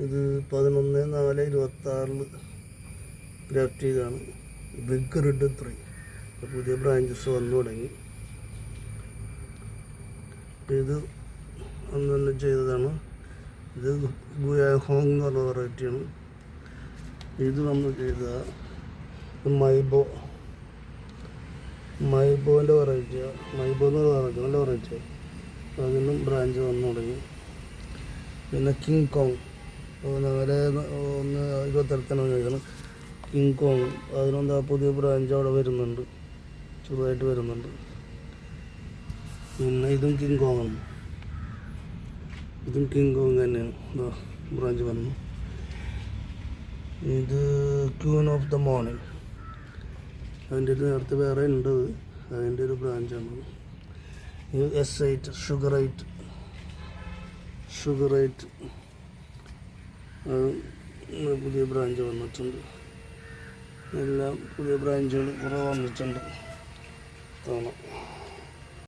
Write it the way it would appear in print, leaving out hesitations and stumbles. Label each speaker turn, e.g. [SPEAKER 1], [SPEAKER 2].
[SPEAKER 1] ഇത് 11/4/26 ഗ്രാഫ്റ്റ് ചെയ്താണ്. Big red 3 പുതിയ ബ്രാഞ്ചസ് വന്നു തുടങ്ങി. ഇത് അന്ന് തന്നെ ചെയ്തതാണ്. ഇത് ഗുയാഹോങ് എന്ന് പറഞ്ഞ വെറൈറ്റിയാണ്. ഇത് നമ്മൾ ചെയ്ത മൈബോൻ്റെ വെറൈറ്റിയാണ്. മൈബോ എന്ന് പറഞ്ഞ നല്ല വെറൈറ്റിയാണ്. അതിനും ബ്രാഞ്ച് വന്നു തുടങ്ങി. പിന്നെ കിങ് കോങ് 4/1/26 ചോദിക്കണം. കിങ് കോങ് അതിനെന്താ പുതിയ ബ്രാഞ്ച് അവിടെ വരുന്നുണ്ട്, ചെറുതായിട്ട് വരുന്നുണ്ട്. പിന്നെ ഇതും കിങ് കോങ് ആണ്. ഇതും കിങ് കോങ് തന്നെയാണ്, ബ്രാഞ്ച് വന്നു. ഇത് ക്യൂൻ ഓഫ് ദ മോർണിംഗ്, അതിൻ്റെ ഒരു നേരത്തെ വേറെ ഉണ്ട്, അതിൻ്റെ ഒരു ബ്രാഞ്ചാണ്. ഇത് S8 ഷുഗറൈറ്റ് പുതിയ ബ്രാഞ്ച് വന്നിട്ടുണ്ട്. എല്ലാം പുതിയ ബ്രാഞ്ചുകൾ കുറേ വന്നിട്ടുണ്ട്.